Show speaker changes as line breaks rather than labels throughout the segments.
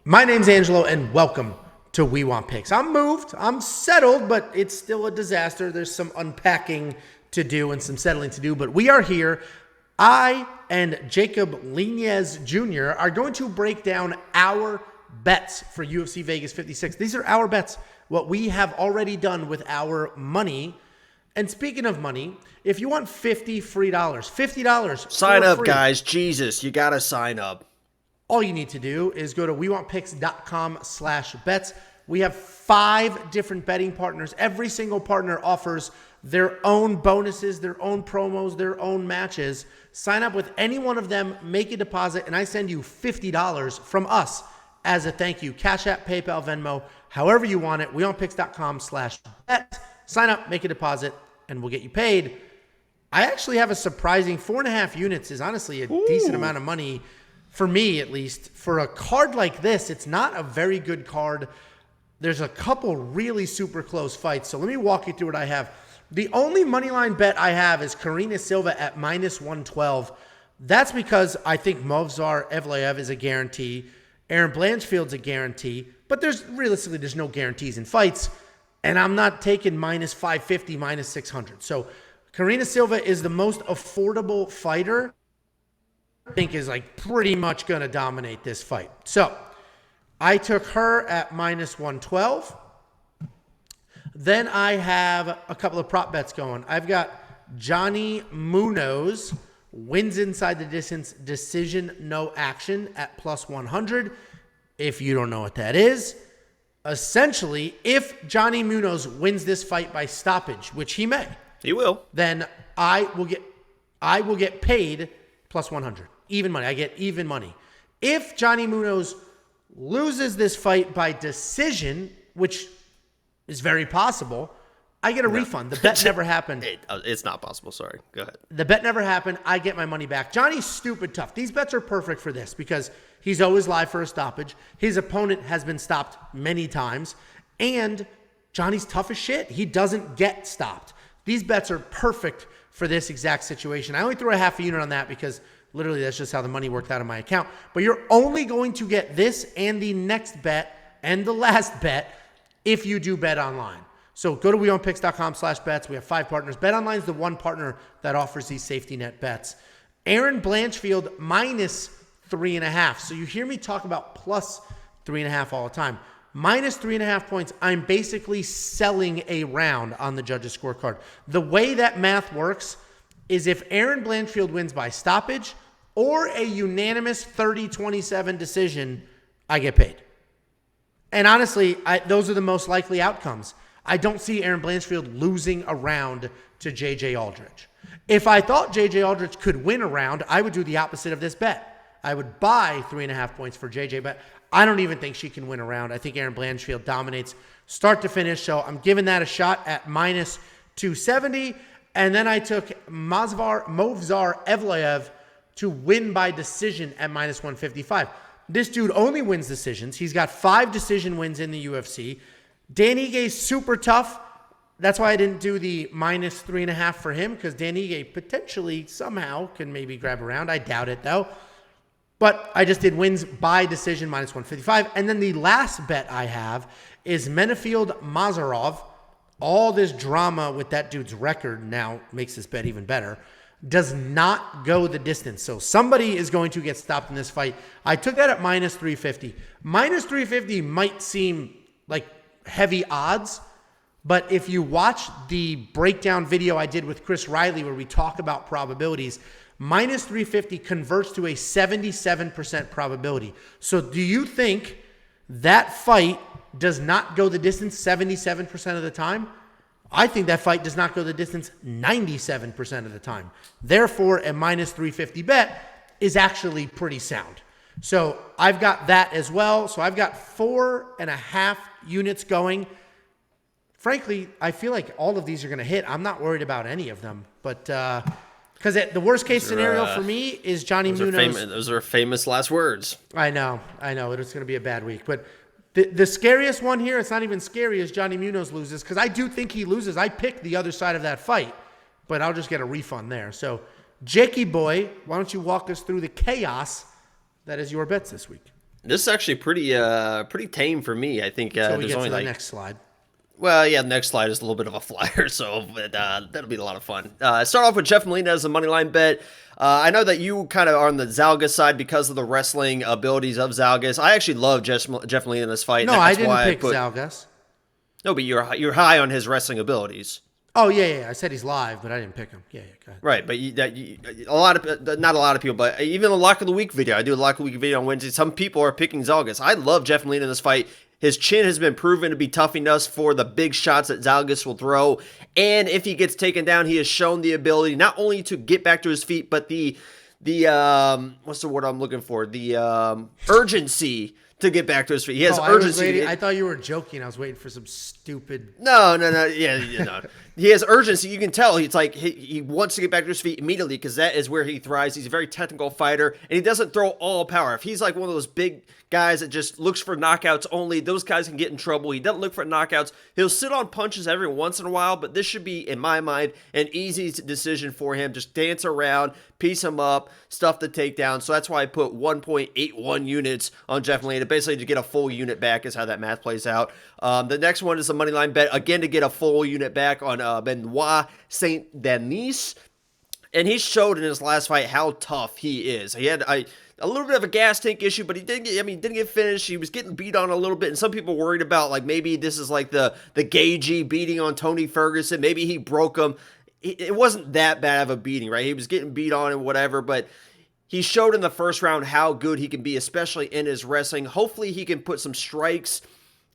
My name's Angelo, and welcome to We Want Picks. I'm moved, I'm settled, but it's still a disaster. There's some unpacking to do and some settling to do, but we are here. I and Jacob Linez Jr. are going to break down our bets for UFC Vegas 56. These are our bets, what we have already done with our money. And speaking of money, if you want $50 free, $50
sign up,
free,
guys. Jesus, you got to sign up.
all you need to do is go to wewantpicks.com/bets. We have 5 different betting partners. Every single partner offers their own bonuses, their own promos, their own matches. Sign up with any one of them, make a deposit, and I send you $50 from us as a thank you. Cash App, PayPal, Venmo, however you want it. wewantpicks.com/bets. Sign up, make a deposit, and we'll get you paid. I actually have a surprising 4.5 units is honestly a decent amount of money. For me, at least, for a card like this, it's not a very good card. There's a couple really super close fights. So let me walk you through what I have. The only moneyline bet I have is Karina Silva at -112. That's because I think Movsar Evloev is a guarantee. Aaron Blanchfield's a guarantee. But there's no guarantees in fights. And I'm not taking -550, -600. So Karina Silva is the most affordable fighter. I think is like pretty much going to dominate this fight. So I took her at -112. Then I have a couple of prop bets going. I've got Johnny Munoz wins inside the distance, decision, no action at +100. If you don't know what that is, essentially, if Johnny Munoz wins this fight by stoppage, which he may,
He will.
then I will get paid +100. Even money. I get even money. If Johnny Munoz loses this fight by decision, which is very possible, I get a refund. The bet never happened.
It's not possible. Sorry. Go ahead.
The bet never happened. I get my money back. Johnny's stupid tough. These bets are perfect for this because he's always live for a stoppage. His opponent has been stopped many times. And Johnny's tough as shit. He doesn't get stopped. These bets are perfect for this exact situation. I only threw a half a unit on that because literally that's just how the money worked out of my account. But you're only going to get this and the next bet and the last bet if you do bet online. So go to wewantpicks.com/bets. We have 5 partners. Bet online is the one partner that offers these safety net bets. Aaron Blanchfield -3.5. So you hear me talk about +3.5 all the time. -3.5 points, I'm basically selling a round on the judge's scorecard. The way that math works is if Aaron Blanchfield wins by stoppage or a unanimous 30-27 decision, I get paid. And honestly, those are the most likely outcomes. I don't see Aaron Blanchfield losing a round to J.J. Aldrich. If I thought J.J. Aldrich could win a round, I would do the opposite of this bet. I would buy 3.5 points for J.J., but I don't even think she can win a round. I think Aaron Blanchfield dominates start to finish, so I'm giving that a shot at -270. And then I took Movsar Evloev to win by decision at -155. This dude only wins decisions. He's got 5 decision wins in the UFC. Dan Ige super tough. That's why I didn't do the -3.5 for him, because Dan Ige potentially somehow can maybe grab a round. I doubt it, though. But I just did wins by decision -155. And then the last bet I have is Menefield Mazarov. All this drama with that dude's record now makes this bet even better. Does not go the distance. So somebody is going to get stopped in this fight. I took that at -350. -350 might seem like heavy odds, but if you watch the breakdown video I did with Chris Riley where we talk about probabilities, -350 converts to a 77% probability. So do you think that fight does not go the distance 77% of the time? I think that fight does not go the distance 97% of the time. Therefore, a -350 bet is actually pretty sound. So I've got that as well. So I've got 4.5 units going. Frankly, I feel like all of these are going to hit. I'm not worried about any of them. But because the worst case scenario for me is Johnny Munoz.
Those are famous last words.
I know. It's going to be a bad week. But the scariest one here, it's not even scary, is Johnny Munoz loses, because I do think he loses. I picked the other side of that fight, but I'll just get a refund there. So, Jakey boy, why don't you walk us through the chaos that is your bets this week?
This is actually pretty tame for me. I think
So we
there's
get
only
to the
like
next slide.
well, yeah, the next slide is a little bit of a flyer, so that'll be a lot of fun. Start off with Jeff Molina as a money line bet. I know that you kind of are on the Zalgas side because of the wrestling abilities of Zalgas. I actually love Jeff Molina in this fight.
No,
and
I
that's
didn't
why
pick
I put,
Zalgas.
no, but you're high on his wrestling abilities.
Oh, yeah. I said he's live, but I didn't pick him. Yeah, go ahead.
Right, but a lot of not a lot of people, but even the lock of the week video. I do a lock of the week video on Wednesday. Some people are picking Zalgas. I love Jeff Molina in this fight. His chin has been proven to be tough enough for the big shots that Zalgas will throw, and if he gets taken down, he has shown the ability not only to get back to his feet, but the what's the word I'm looking for? The urgency to get back to his feet. He has urgency.
I thought you were joking. I was waiting for some stupid.
No. Yeah, no. He has urgency. You can tell. It's like he wants to get back to his feet immediately because that is where he thrives. He's a very technical fighter, and he doesn't throw all power. If he's like one of those big guys that just looks for knockouts only, those guys can get in trouble. He doesn't look for knockouts. He'll sit on punches every once in a while, but this should be, in my mind, an easy decision for him. Just dance around, piece him up, stuff the takedown. So that's why I put 1.81 units on Jeff Molina. Basically, to get a full unit back is how that math plays out. The next one is a money line bet, again, to get a full unit back on Benoit Saint Denis. And he showed in his last fight how tough he is. He had a little bit of a gas tank issue, but he didn't get finished. He was getting beat on a little bit, and some people worried about like maybe this is like the Gagey beating on Tony Ferguson. Maybe he broke him. It wasn't that bad of a beating, right? He was getting beat on and whatever, but he showed in the first round how good he can be, especially in his wrestling. Hopefully he can put some strikes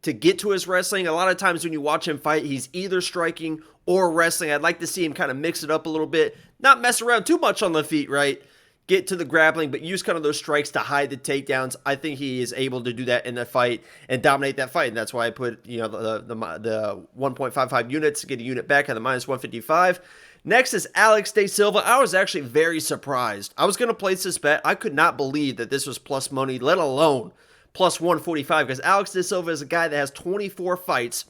to get to his wrestling. A lot of times when you watch him fight, he's either striking or wrestling. I'd like to see him kind of mix it up a little bit, not mess around too much on the feet, right? Get to the grappling, but use kind of those strikes to hide the takedowns. I think he is able to do that in the fight and dominate that fight, and that's why I put the 1.55 units to get a unit back at the minus 155. Next is Alex De Silva. I was actually very surprised. I was going to place this bet. I could not believe that this was plus money, let alone plus 145, because Alex De Silva is a guy that has 24 fights,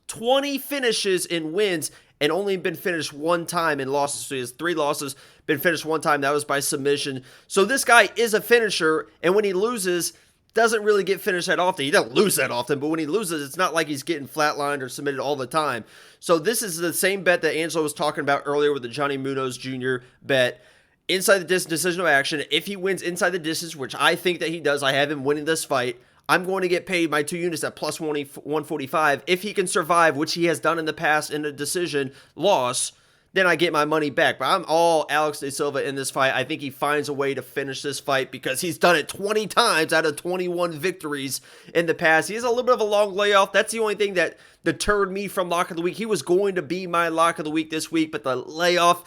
20 finishes and wins, and only been finished one time in losses. So he has 3 losses, been finished one time. That was by submission. So this guy is a finisher, and when he loses, doesn't really get finished that often. He doesn't lose that often, but when he loses, it's not like he's getting flatlined or submitted all the time. So this is the same bet that Angelo was talking about earlier with the Johnny Munoz Jr. bet. Inside the distance, decisional action. If he wins inside the distance, which I think that he does, I have him winning this fight, I'm going to get paid my 2 units at plus 145. If he can survive, which he has done in the past in a decision loss, then I get my money back. But I'm all Alex De Silva in this fight. I think he finds a way to finish this fight because he's done it 20 times out of 21 victories in the past. He has a little bit of a long layoff. That's the only thing that deterred me from lock of the week. He was going to be my lock of the week this week, but the layoff,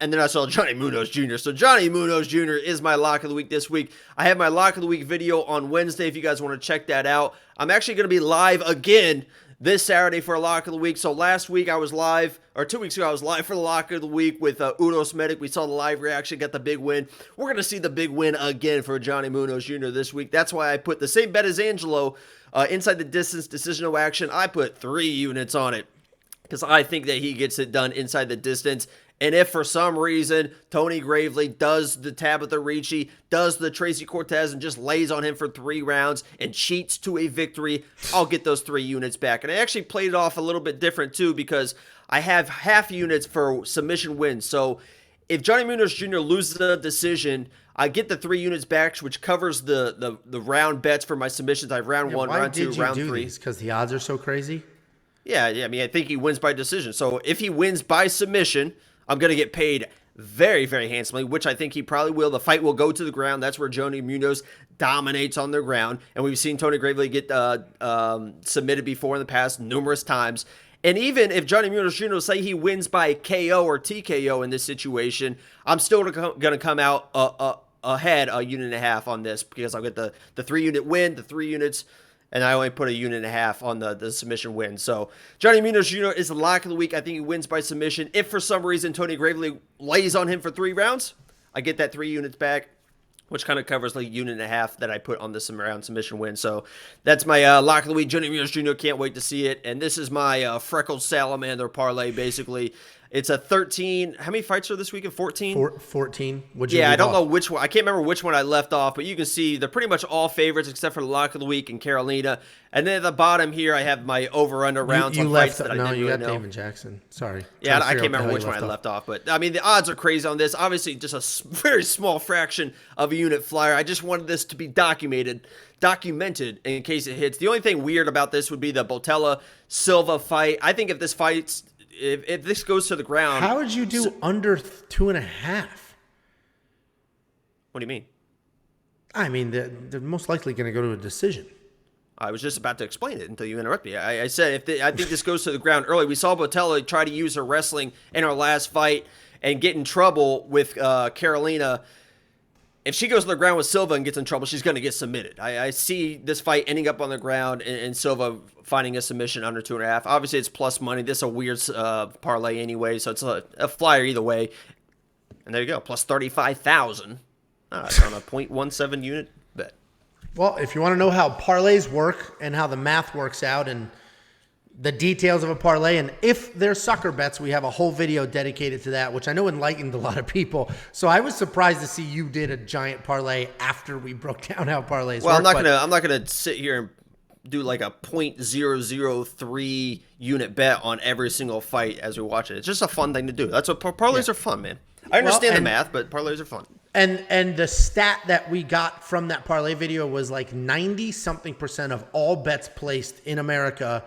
and then I saw Johnny Munoz Jr. So Johnny Munoz Jr. is my lock of the week this week. I have my lock of the week video on Wednesday if you guys want to check that out. I'm actually going to be live again this Saturday for a lock of the week. So last week I was live, or 2 weeks ago I was live for the lock of the week with Udos Medic. We saw the live reaction, got the big win. We're going to see the big win again for Johnny Munoz Jr. this week. That's why I put the same bet as Angelo, inside the distance, decisional action. I put 3 units on it because I think that he gets it done inside the distance. And if for some reason Tony Gravely does the Tabitha Ricci, does the Tracy Cortez, and just lays on him for 3 rounds and cheats to a victory, I'll get those 3 units back. And I actually played it off a little bit different too because I have half units for submission wins. So if Johnny Munoz Jr. loses the decision, I get the 3 units back, which covers the round bets for my submissions. I have round 1, round 2, round 3.
Because the odds are so crazy?
Yeah, I mean, I think he wins by decision. So if he wins by submission, I'm going to get paid very, very handsomely, which I think he probably will. The fight will go to the ground. That's where Johnny Munoz dominates on the ground. And we've seen Tony Gravely get submitted before in the past numerous times. And even if Johnny Munoz Jr. say he wins by KO or TKO in this situation, I'm still going to come out ahead a unit and a half on this because I'll get the 3-unit win, the 3 units, and I only put a unit and a half on the submission win. So Johnny Munoz Jr. is the lock of the week. I think he wins by submission. If for some reason Tony Gravely lays on him for 3 rounds, I get that 3 units back, which kind of covers the unit and a half that I put on this round submission win. So that's my lock of the week. Johnny Munoz Jr. Can't wait to see it. And this is my freckled salamander parlay, basically. It's a 13. How many fights are this weekend? 14?
14.
Yeah, I don't know which one. I can't remember which one I left off, but you can see they're pretty much all favorites except for the lock of the week and Carolina. And then at the bottom here, I have my over/under rounds on fights that I didn't really know.
David Jackson. Sorry.
Yeah, I can't remember which one I left off. But, I mean, the odds are crazy on this. Obviously, just a very small fraction of a unit flyer. I just wanted this to be documented in case it hits. The only thing weird about this would be the Botella-Silva fight. I think if this fights... If this goes to the ground...
How would you do under 2.5?
What do you mean?
I mean, they're most likely going to go to a decision.
I was just about to explain it until you interrupted me. I said I think this goes to the ground early. We saw Botella try to use her wrestling in her last fight and get in trouble with Carolina. If she goes to the ground with Silva and gets in trouble, she's going to get submitted. I see this fight ending up on the ground and Silva finding a submission under 2.5. Obviously, it's plus money. This is a weird parlay anyway, so it's a flyer either way. And there you go, plus 35,000 on a 0.17 unit bet.
Well, if you want to know how parlays work and how the math works out and the details of a parlay, and if they're sucker bets, we have a whole video dedicated to that, which I know enlightened a lot of people. So I was surprised to see you did a giant parlay after we broke down how parlays work.
Well, I'm not gonna sit here and do like a 0.003 unit bet on every single fight as we watch it. It's just a fun thing to do. That's what parlays are fun, man. I understand the math, but parlays are fun.
And the stat that we got from that parlay video was like 90-something% of all bets placed in America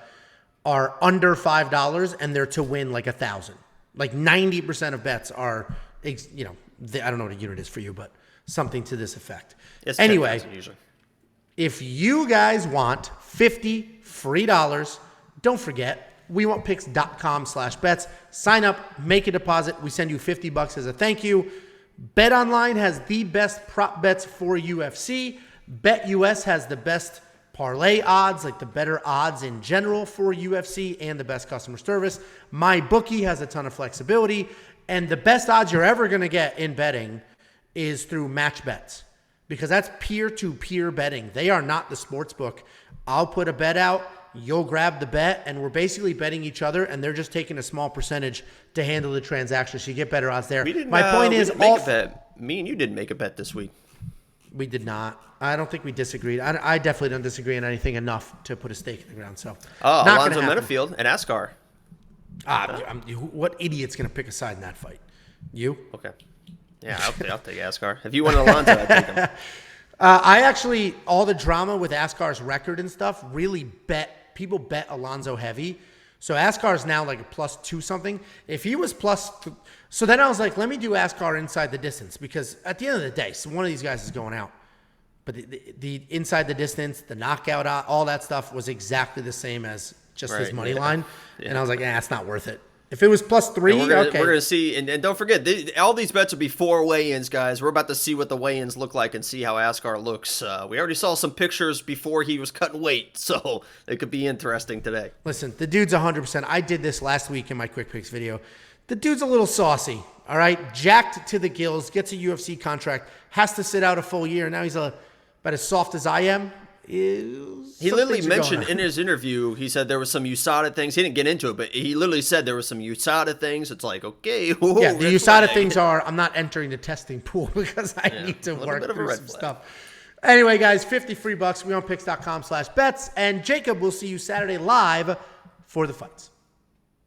are under $5 and they're to win like 1,000. Like 90% of bets are, I don't know what a unit is for you, but something to this effect.
It's
anyway,
10,000 usually.
If you guys want $50 free, don't forget, WeWantPicks.com/bets. Sign up, make a deposit. We send you $50 as a thank you. BetOnline has the best prop bets for UFC. BetUS has the best parlay odds, like the better odds in general for UFC and the best customer service. MyBookie has a ton of flexibility. And the best odds you're ever going to get in betting is through match bets, because that's peer-to-peer betting. They are not the sports book. I'll put a bet out, you'll grab the bet, and we're basically betting each other, and they're just taking a small percentage to handle the transaction, so you get better odds there. My point is,
me and you didn't make a bet this week.
We did not. I don't think we disagreed. I definitely don't disagree on anything enough to put a stake in the ground. So,
Alonzo Menifield and Askar.
What idiot's going to pick a side in that fight? You?
Okay. Yeah, I'll take Askar. If you want Alonzo, I'd take him.
I actually, all the drama with Askar's record and stuff, really people bet Alonzo heavy. So Askar's now like a +2 something. If he was so then I was like, let me do Askar inside the distance, because at the end of the day, so one of these guys is going out. But the inside the distance, the knockout, all that stuff was exactly the same as just his money line. Yeah. And I was like, it's not worth it. If it was +3,
we're going to see, and don't forget, all these bets will be 4 weigh-ins, guys. We're about to see what the weigh-ins look like and see how Askar looks. We already saw some pictures before he was cutting weight, so it could be interesting today.
Listen, the dude's 100%. I did this last week in my Quick Picks video. The dude's a little saucy, all right? Jacked to the gills, gets a UFC contract, has to sit out a full year. Now he's about as soft as I am.
He literally mentioned in his interview, he said there was some USADA things. He didn't get into it, but he literally said there was some USADA things. It's like, okay. Whoa,
yeah, the USADA things are, I'm not entering the testing pool because I need to work through some stuff. Anyway, guys, 50 free bucks. WeOnPicks.com/bets. And Jacob, we'll see you Saturday live for the fights.